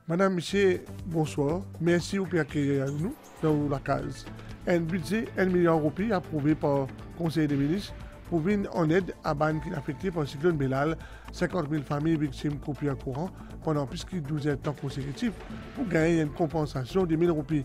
Madame, Monsieur, bonsoir. Merci pour accueillir nous dans la case. Un budget 1 million de roupies approuvé par le Conseil des ministres pour venir en aide à Ban qui est affecté par le cyclone Belal, 50 000 familles victimes coupées en courant pendant plus de 12 temps consécutifs pour gagner une compensation de 1 000 roupies.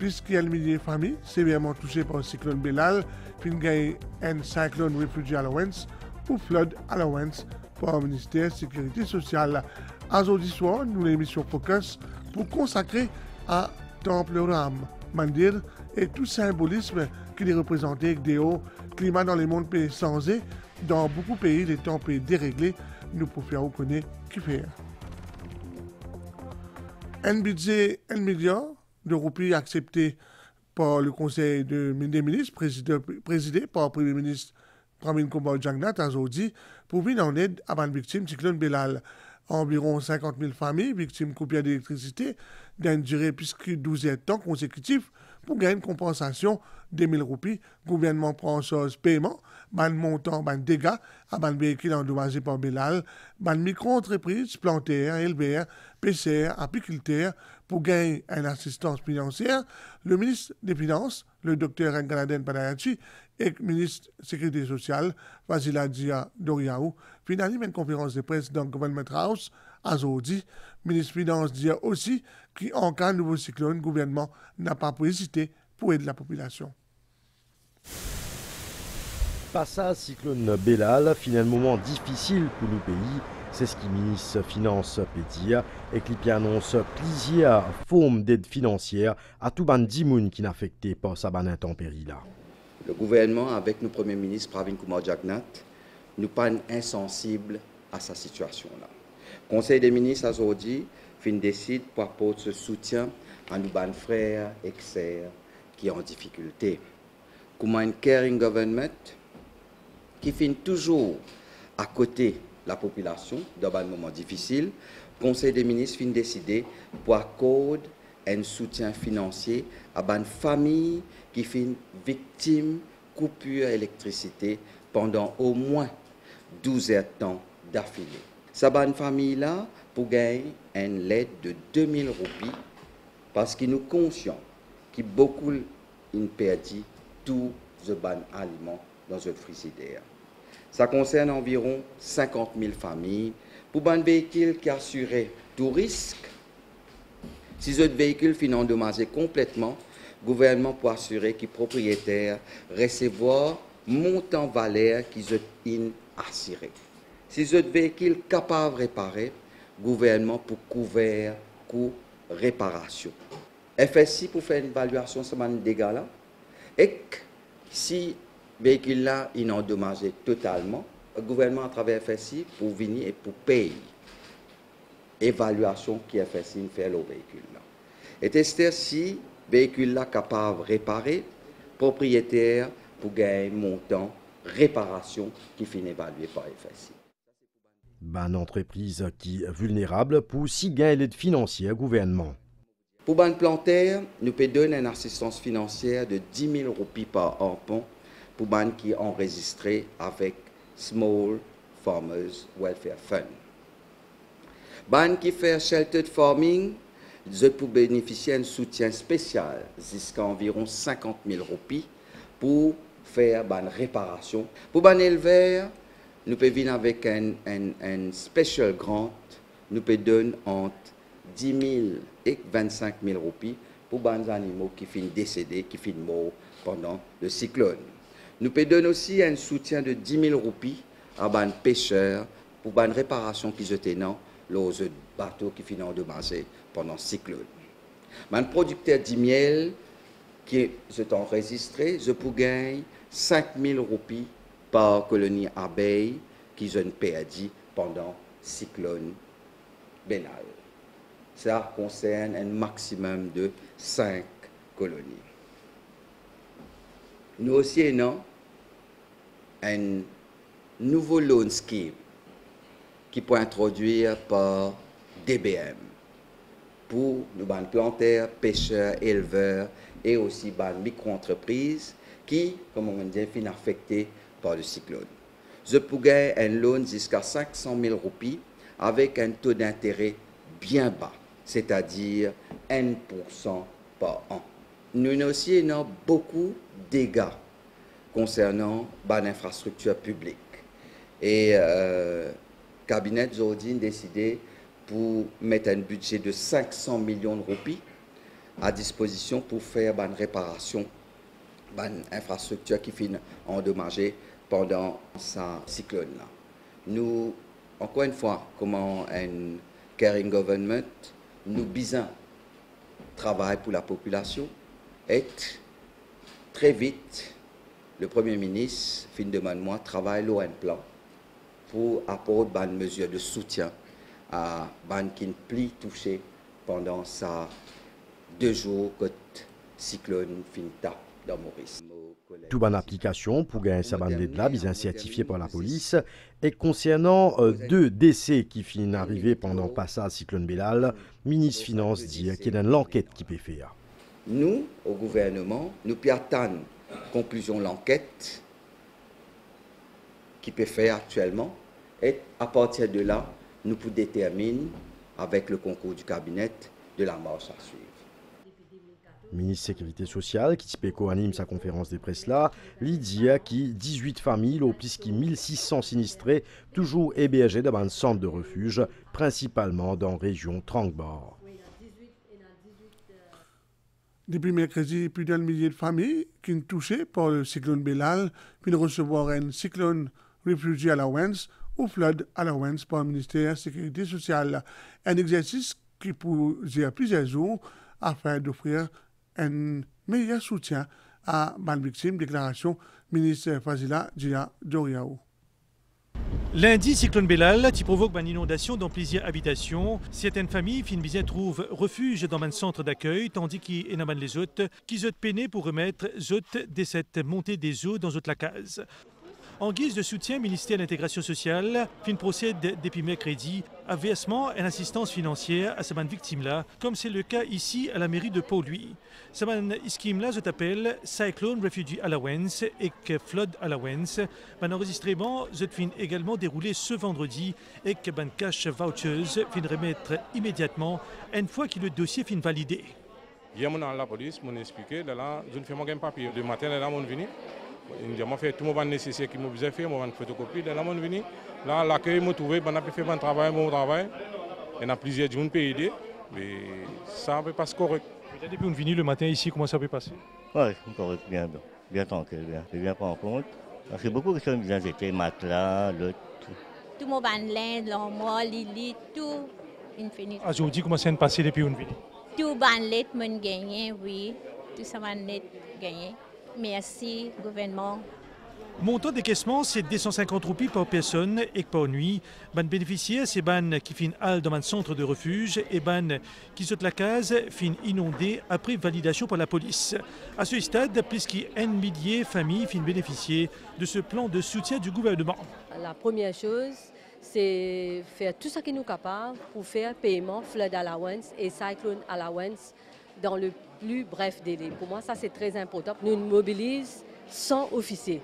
Puisqu'il y a un millier de familles sévèrement touchées par le cyclone Belal, puis gagner un cyclone refugee allowance ou flood allowance par le ministère de la Sécurité sociale. Aujourd'hui soir, nous l'émission Focus pour consacrer à Temple Ram, Mandir et tout symbolisme qui est représenté avec des hauts climats dans le monde pays sans et dans beaucoup de pays, les temps pays déréglés, nous pouvons faire reconnaître qui fait. Un budget 1 milliard de roupies accepté par le Conseil des ministres, présidé par le Premier ministre Pravin Kumar Jagnnath aujourd'hui, pour venir en aide à les victimes du cyclone Belal. Environ 50 000 familles victimes coupées d'électricité d'une durée plus de 12 temps consécutifs pour gagner une compensation de 1 000 roupies. Le gouvernement prend en charge paiement, ban montant, ban dégâts à ban véhicules endommagés par Belal, ban micro-entreprises, plantaires, éleveurs, pêcheurs, apiculteurs pour gagner une assistance financière. Le ministre des Finances, le docteur Ngaladen Padayachi, et le ministre de la Sécurité sociale, Vasila Dia Doriaou, finalise une conférence de presse dans le Government House à Zodi. Le ministre des Finances dit aussi qu'en cas de nouveau cyclone, le gouvernement n'a pas hésité pour aider la population. Passage cyclone Belal, finalement moment difficile pour nos pays, c'est ce qui le ministre des Finances peut dire, et qui annonce plusieurs formes d'aide financière à tout le monde qui est affecté par sa intempérie là. Le gouvernement, avec le Premier ministre Pravin Kumar Jagnnath, nous pas insensibles à sa situation-là. Le Conseil des ministres aujourd'hui décide pour apporter ce soutien à nos frères et sœurs qui sont en difficulté. Comme un caring government qui finit toujours à côté de la population dans un moment difficile, le Conseil des ministres décide pour accorder un soutien financier à une famille qui finit victime de coupure d'électricité pendant au moins 12 heures de temps d'affilée. Cette famille-là pour gagner une aide de 2 000 roupies parce qu'ils nous conscients que beaucoup ont perdu tous les aliments dans le frigidaire. Ça concerne environ 50 000 familles pour un véhicule qui assure tout risque. Si ce véhicule finit endommagé complètement, le gouvernement peut assurer que les propriétaires recevoir montant valeur qu'ils ont assuré. Si ce véhicule est capable de réparer, le gouvernement peut couvrir coût réparation. FSI pour faire une évaluation de ce dégât-là. Et si le véhicule là est endommagé totalement, le gouvernement à travers FSI pour venir et pour payer l'évaluation qui FSI fait au véhicule là. Et tester si le véhicule là capable de réparer, propriétaire pour gagner montant réparation qui finit évalué par FSI. Une entreprise qui est vulnérable pour si gagner l'aide financière gouvernement. Pour les plantaires, nous pouvons donner une assistance financière de 10 000 roupies par harpon pour les qui sont enregistrés avec Small Farmers Welfare Fund. Les qui font sheltered farming, ils peuvent bénéficier d'un soutien spécial jusqu'à environ 50 000 roupies pour faire une réparation. Pour les éleveurs, nous pouvons venir avec un special grant, nous pouvons donner entre 10 000 et 25 000 roupies pour les animaux qui finissent décédés, qui finissent morts pendant le cyclone. Nous pouvons donner aussi un soutien de 10 000 roupies à les pêcheurs pour une réparation qu'ils ont dans les bateaux qui finissent endommagés pendant le cyclone. Les producteurs de miel qui sont enregistrés, je peux gagner 5 000 roupies par colonie abeille qu'ils ont perdu pendant le cyclone Belal. Ça concerne un maximum de 5 colonies. Nous aussi avons un nouveau loan scheme qui peut introduire par DBM pour nos plantaires, pêcheurs, éleveurs et aussi les micro-entreprises qui, comme on dit, sont affectées par le cyclone. je pourrais un loan jusqu'à 500 000 roupies avec un taux d'intérêt bien bas, c'est-à-dire 1% par an. Nous aussi avons beaucoup de dégâts concernant l'infrastructure publique. Et le cabinet aujourd'hui a décidé pour mettre un budget de 500 millions de roupies à disposition pour faire une réparation de l'infrastructure qui finit endommagée pendant sa cyclone-là. Nous, encore une fois, comme un caring government, nous bisons travail pour la population et très vite, le Premier ministre, fin de mois, travaille un plan pour apporter une mesure de soutien à ban qui ne pli touché pendant ça 2 jours que cyclone finta dans Maurice. Tout bonne application pour gagner sa bande de là, bien certifié par la police. Et concernant 2 décès qui finissent arriver pendant le passage cyclone Belal, ministre Finance dit qu'il y a une enquête qui peut faire. Nous, au gouvernement, nous pouvons attendre la conclusion de l'enquête qui peut faire actuellement. Et à partir de là, nous pouvons déterminer, avec le concours du cabinet, de la marche à suivre. Le ministre de la Sécurité sociale, qui anime sa conférence de presse là, Lydia, qui 18 familles, au plus de 1600 sinistrés, toujours hébergés dans un centre de refuge, principalement dans la région Trangbor. Depuis mercredi, plus d'un millier de familles qui sont touchées par le cyclone Belal, puis recevoir un cyclone Refugee Allowance ou Flood Allowance par le ministère de la Sécurité sociale. Un exercice qui peut durer plusieurs jours afin d'offrir un meilleur soutien à les victimes. Déclaration ministre Fazila Dia Doriao. Lundi, cyclone Belal qui provoque une inondation dans plusieurs habitations. Certaines familles bien trouvent refuge dans un centre d'accueil, tandis qu'il y en a les autres qui sont peinés pour remettre de cette montée des eaux dans la case. En guise de soutien, le ministère de l'Intégration sociale procède depuis mercredi à versement et assistance financière à ces victimes-là, comme c'est le cas ici à la mairie de Pau-Louis. Ces scheme-là s'appelle Cyclone Refugee Allowance et Flood Allowance. Un enregistrement se fin également déroulé ce vendredi et que cash vouchers fin remettre immédiatement une fois que le dossier fin validé. Hier, la police m'a expliqué, je ne fais pas de papier. Le matin, là, je suis venu. J'ai fait tout le nécessaire qui m'a besoin de faire, j'ai fait photocopie. Là, je suis venu. Là, l'accueil m'a trouvé, on a fait mon travail. Il y a plusieurs gens qui peuvent aider, mais ça ne passe pas correct. Depuis qu'on est venu le matin ici, comment ça peut passer? Oui, correct, bien tranquille, bien prendre en compte. Parce que beaucoup de choses bien étaient matelas, l'autre. Tout mon banlin, l'armoire, Lili, tout infini. Aujourd'hui, comment ça s'est passé depuis qu'on est venu? Tout banlet m'a gagné, oui. Tout ça m'a gagné. Merci, gouvernement. Montant décaissement, c'est 250 roupies par personne et par nuit. Les bénéficiaires, c'est les qui finissent dans un centre de refuge et les qui sautent la case, finissent inondés après validation par la police. À ce stade, plus qu'un millier de familles finissent bénéficier de ce plan de soutien du gouvernement. La première chose, c'est faire tout ce qui nous est capable pour faire paiement Flood Allowance et Cyclone Allowance dans le plus bref délai. Pour moi, ça c'est très important. Nous mobilisons 100 officiers.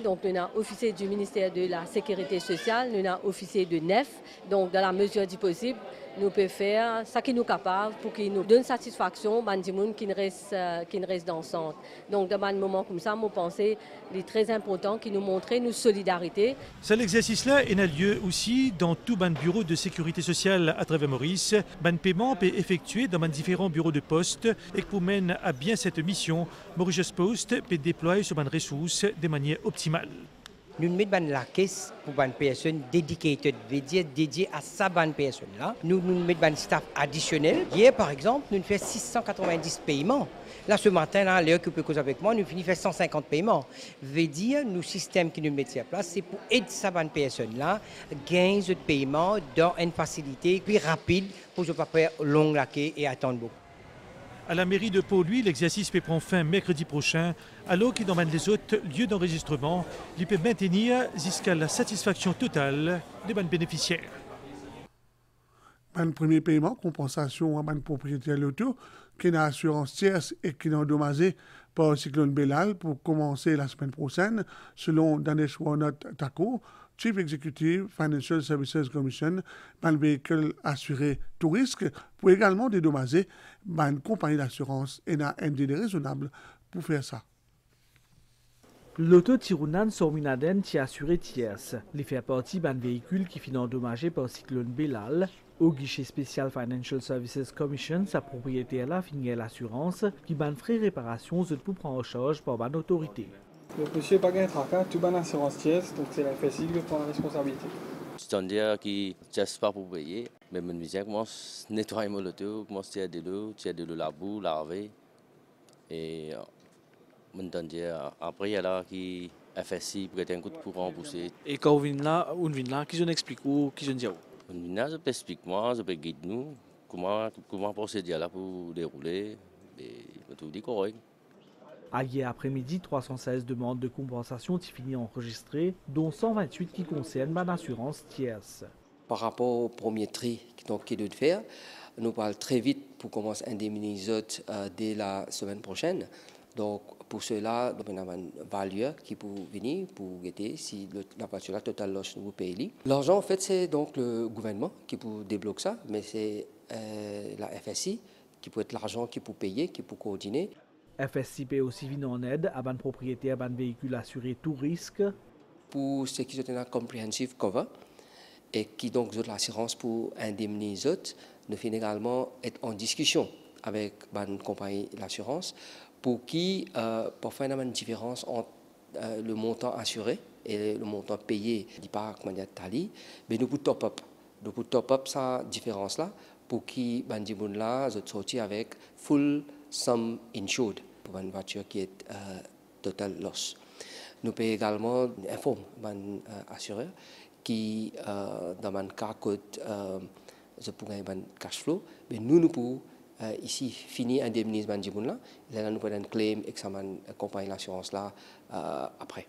Donc, nous avons officier du ministère de la Sécurité sociale, nous avons officier de NEF. Donc, dans la mesure du possible, nous pouvons faire ce qui nous est capable pour qu'il nous donne satisfaction aux gens qui restent dans le centre. Donc, dans un moment comme ça, je pense qu'il est très important qu'il nous montre notre solidarité. Cet exercice-là a lieu aussi dans tout le bureau de sécurité sociale à travers Maurice. Le paiement peut être effectué dans différents bureaux de poste et pour mener à bien cette mission, Mauritius Post peut déployer sur les ressources de manière optimale. Nous mettons la caisse pour une personne dédiée à sa personne là. Nous mettons un staff additionnel. Hier, par exemple, nous faisons 690 paiements. Là, ce matin, là, Léo qui peut causer avec moi, nous finissons 150 paiements. Veut dire, le système qui nous met en place, c'est pour aider sa personne là, gagner de paiement dans une facilité plus rapide pour ne pas faire long laquer et attendre beaucoup. À la mairie de Pau-Louis, l'exercice peut prendre fin mercredi prochain, alors qu'il dans les autres lieux d'enregistrement, il peut maintenir jusqu'à la satisfaction totale des bénéficiaires. Un premier paiement, compensation à un propriétaire l'auto, qui a assurance tierce et qui est endommagé par le cyclone Belal pour commencer la semaine prochaine, selon Danesh Warnot Tako, Chief Executive Financial Services Commission, un véhicule assuré tout risque pour également dédommager une compagnie d'assurance et un délai raisonnable pour faire ça. L'auto Tirounan Sorminaden qui assuré tierce. Il fait partie d'un véhicule qui finit endommagé par le cyclone Belal. Au guichet spécial Financial Services Commission, sa propriétaire là finit l'assurance qui ban frais réparation pour prendre en charge par une autorité. Le monsieur n'a pas gagné de tracas, tout ban assurance tierce, donc c'est la FSI qui prend la responsabilité. C'est-à-dire qui ne teste pas pour payer, mais mon musicien commence à nettoyer mon auto, commence à tirer de l'eau la boue, laver. Et après, il y a là qui FSI pour être un coup de courant poussé. Et quand on vient là, qui je explique ou qui je dis où? On vient là, je peux expliquer moi, je peux guider nous, comment procéder là pour dérouler, et tout dit correct. Hier après-midi, 316 demandes de compensation ont fini enregistrées, dont 128 qui concernent l'assurance tierce. Par rapport au premier tri qui doit faire, nous parlons très vite pour commencer à indemniser dès la semaine prochaine. Donc pour cela, nous avons un valueur qui peut venir pour guetter si la voiture totale loche nous paye. L'argent, en fait, c'est donc le gouvernement qui peut débloquer ça, mais c'est la FSI qui peut être l'argent qui peut payer, qui peut coordonner. FSI peut aussi venir en aide à un propriétaire d'un véhicule assuré tout risque. Pour ceux qui ont un comprehensive cover et qui donc ont l'assurance pour indemniser, nous finissons également être en discussion avec une compagnie d'assurance pour qui, pour faire une différence entre le montant assuré et le montant payé par la Tali, mais nous pouvons top-up. Nous pouvons top-up cette différence-là pour qui, là, sortir avec full sum insured pour une voiture qui est total loss. Nous payons également informer l'assureur qui, dans un cas, je pourrais un cash flow, mais nous pouvons ici finir indemniser là, et là nous pouvons un claim et ça compagnie l'assurance là après.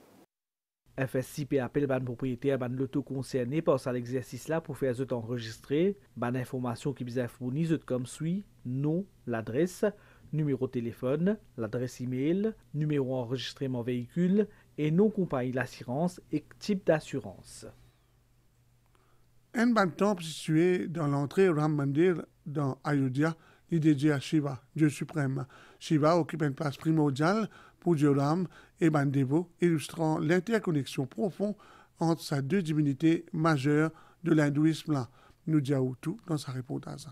FSI appelle le propriétaire de l'auto concerné par l'exercice là pour faire tout enregistrer. Ban information qui vous fournit comme suit: nom, l'adresse, numéro de téléphone, l'adresse email, numéro enregistrement véhicule et nom compagnie d'assurance et type d'assurance. Un ban temple situé dans l'entrée Ram Mandir dans Ayodhya, dédié à Shiva, Dieu suprême. Shiva occupe une place primordiale pour Dieu Ram et Bandevo, illustrant l'interconnexion profonde entre ces deux divinités majeures de l'hindouisme. Nous disons tout dans sa reportage.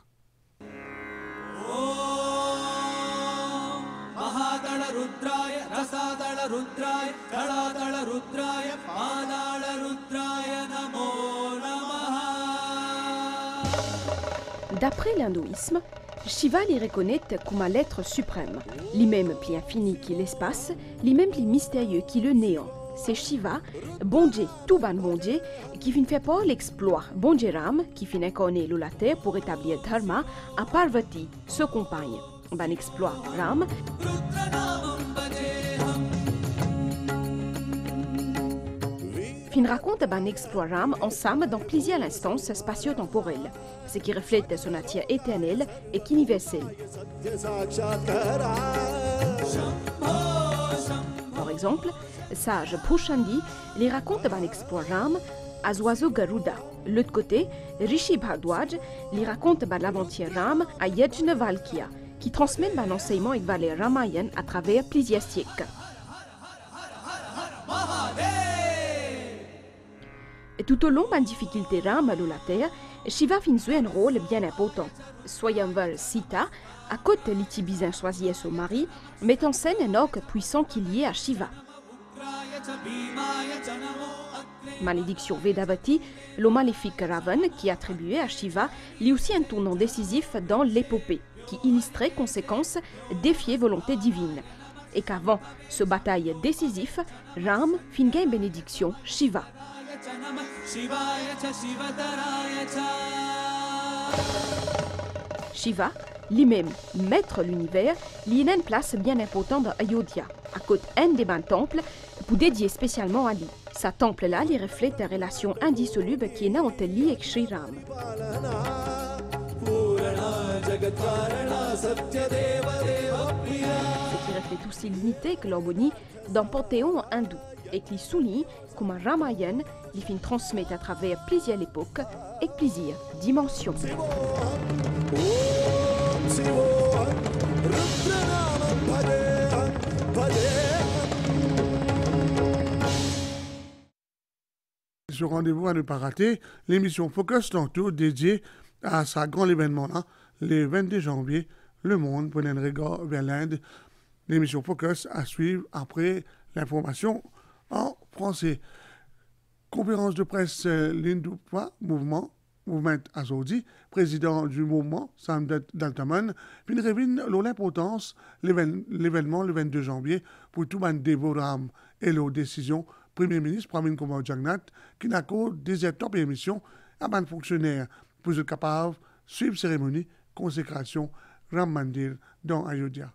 D'après l'hindouisme, Shiva les reconnaît comme l'être suprême, lui-même plus infini qui l'espace, lui-même plus mystérieux qui le néant. C'est Shiva, bon Dieu, tout ban bon Dieu, qui finit fait pas l'exploit bon Dieu Ram, qui finit connaître la terre pour établir dharma, à Parvati, se compagne. Ban exploit Ram. Fin raconte un exploit Ram ensemble dans plusieurs instances spatio-temporelles, ce qui reflète son nature éternelle et universelle. Par exemple, sage Pushandi les raconte un exploit Ram à oiseau Garuda. L'autre côté, Rishi Bhardwaj les raconte l'aventure Ram à Yajnavalkya, qui transmet un enseignement et valeur Ramayan à travers plusieurs siècles. Et tout au long de la difficulté Ram à la terre, Shiva finit jouer un rôle bien important. Swayamvar Sita, à côté de l'Itibizin choisi son mari, met en scène un orque puissant qui est lié à Shiva. Malédiction Vedavati, le maléfique Ravan qui est attribué à Shiva, lit aussi un tournant décisif dans l'épopée, qui illustrait conséquences défier volonté divine. Et qu'avant ce bataille décisif, Ram finit une bénédiction Shiva. Shiva, lui-même maître de l'univers, il a une place bien importante dans Ayodhya, à côté d'un des temples, pour dédier spécialement à lui. Sa temple-là, il reflète la relation indissoluble qui est née entre lui et Sri Ram. qui reflète aussi l'unité que l'harmonie dans le panthéon hindou et qui souligne comme un Ramayana qui finit transmettre à travers plusieurs époques et plusieurs dimensions. Ce rendez-vous à ne pas rater, l'émission Focus Tantôt dédiée à ce grand événement-là, le 22 janvier, le monde prenait un regard vers l'Inde. L'émission Focus à suivre après l'information en français. Conférence de presse l'Hindutva Movement Azodi, président du mouvement, Sam Daltaman, puis révèle l'importance l'événement le 22 janvier pour tout le monde dévoram et la décision Premier ministre Pravin Kumar Jagnnath qui n'accorde des étapes et émissions à un fonctionnaire pour être capable de suivre cérémonie consécration Ram Mandir dans Ayodhya.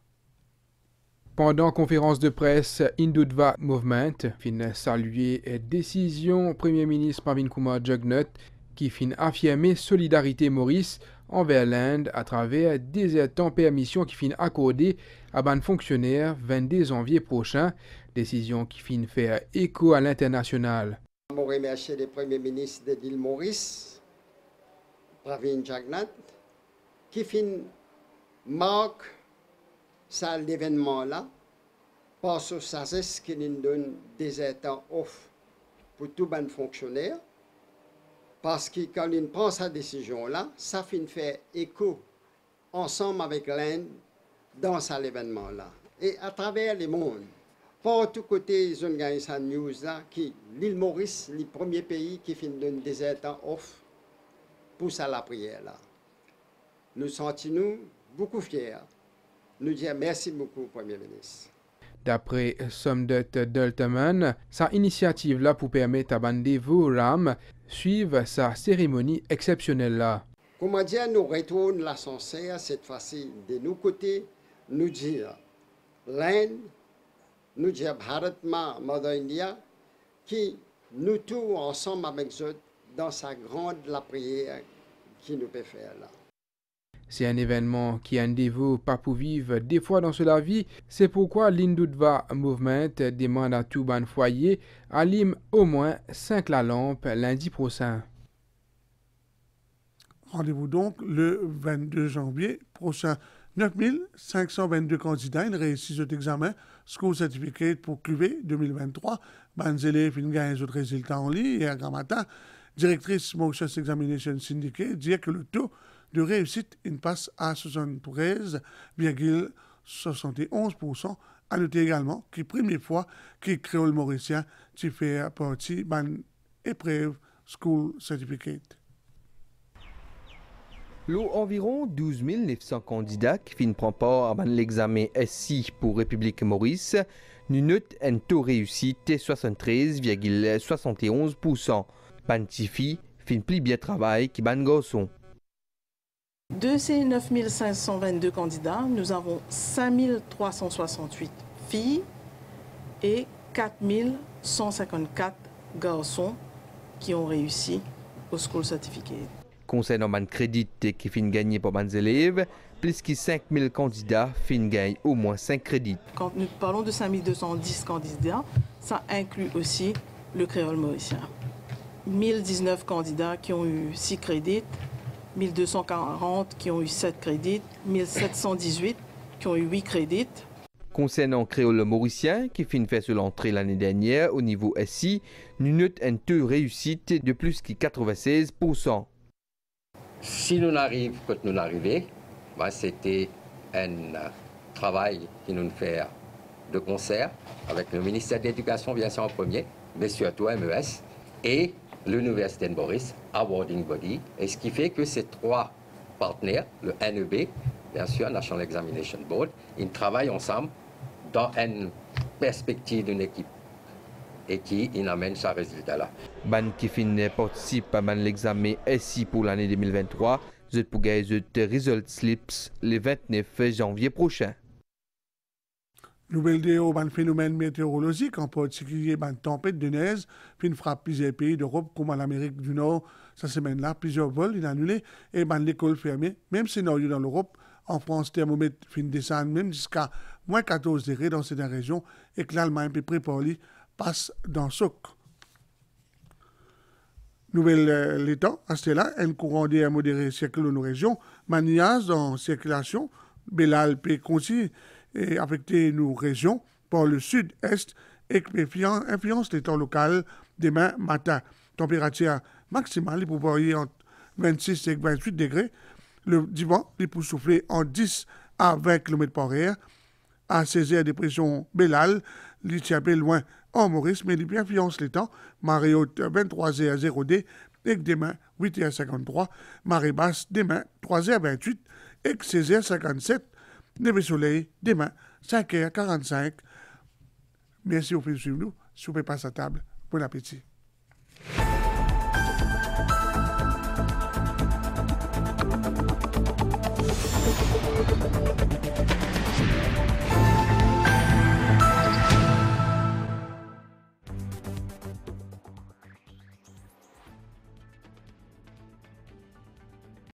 Pendant conférence de presse, Hindutva Movement fin saluer décision Premier ministre Pravin Kumar Jagnnath qui fin affirmer solidarité Maurice envers l'Inde à travers des étapes et émissions qui fin accordées à un fonctionnaire 22 janvier prochain, décision qui fin faire écho à l'international. Je remercie le Premier ministre de l'île Maurice, Pravin Jagnnath, qui fin marque ça l'événement-là, parce que ça c'est ce qui nous donne des états off pour tout bon fonctionnaire, parce que quand il prend sa décision-là, ça fin faire écho ensemble avec l'Inde dans cet événement-là. Et à travers le monde, par tous côtés, ils ont gagné cette news-là, qui l'île Maurice, le premier pays qui fin donne des états off pour ça la prière-là. Nous sentons beaucoup fiers. Nous disons merci beaucoup, Premier ministre. D'après Samdet Daltaman, sa initiative-là pour permettre à Bandevo Ram suivre sa cérémonie exceptionnelle-là. Comment dire, nous retournons la sincère cette fois-ci de nos côtés, nous dire l'Inde, nous dire Bharat Mother India, qui nous tous ensemble avec eux dans sa grande la prière qui nous peut faire là. C'est un événement qui a un dévot pas pour vivre des fois dans la vie. C'est pourquoi l'Hindutva Movement demande à tout ban foyer allume au moins 5 la lampe lundi prochain. Rendez-vous donc le 22 janvier prochain. 9522 candidats ont réussi cet examen School Certificate pour QV 2023. Les élèves ont gagné les autres résultats en ligne. Hier matin, directrice Mauritius Examination Syndicate dit que le taux de réussite il passe à 73,71%. À noter également que première fois que créole mauricien qui fait partie de l'épreuve School Certificate. Environ 12 900 candidats qui finissent prendre part à l'examen SI pour République Maurice, nous notons un taux de réussite de 73,71%. Pantifi fin plus bien travail que ban garçon. De ces 9 522 candidats, nous avons 5 368 filles et 4 154 garçons qui ont réussi au School Certificate. Concernant le crédit qui fin gagné par les élèves, plus que 5 000 candidats fin gagnent au moins 5 crédits. Quand nous parlons de 5 210 candidats, ça inclut aussi le créole mauricien. 1019 candidats qui ont eu 6 crédits, 1240 qui ont eu 7 crédits, 1718 qui ont eu 8 crédits. Concernant le créole mauricien, qui fin fait sur l'entrée l'année dernière au niveau SI, nous notons un taux de réussite de plus que 96%. Si nous arrivons quand nous arrivons, c'était un travail qui nous fait de concert avec le ministère de l'Éducation, bien sûr en premier, mais surtout MES et l'Université de Maurice, Awarding Body, et ce qui fait que ces 3 partenaires, le NEB, bien sûr, National Examination Board, ils travaillent ensemble dans une perspective d'une équipe et qui amène ce résultat-là. Ban qui fin participe à l'examen SI pour l'année 2023, je pour gagner the result slips le 29 janvier prochain. Nouvelle déo, un phénomène météorologique, en particulier une tempête de neige, puis frappe plusieurs pays d'Europe, comme en Amérique du Nord. Cette semaine-là, plusieurs vols sont annulés et l'école fermée. Même scénario dans l'Europe, en France, thermomètre fin descendre même jusqu'à moins 14 degrés dans cette région et que l'Allemagne peut préparer passe dans ce soc. Nouvelle l'état, à ce là, un courant d'air modéré circule dans nos régions, manias en circulation, Belal peut continuer et affecter nos régions par le sud-est et influence l'état local demain matin. Température maximale pour varier entre 26 et 28 degrés. Le dimanche, il peut souffler en 10 à 20 km par heure. À 16h, dépression Belal, il est loin en Maurice, mais il influence les temps. Marée haute 23h0D et demain 8h53. Marée basse demain 3h28 et 16h57. Levé soleil demain 5h45. Merci au fait de suivre nous. Si vous pouvez passer à table, bon appétit.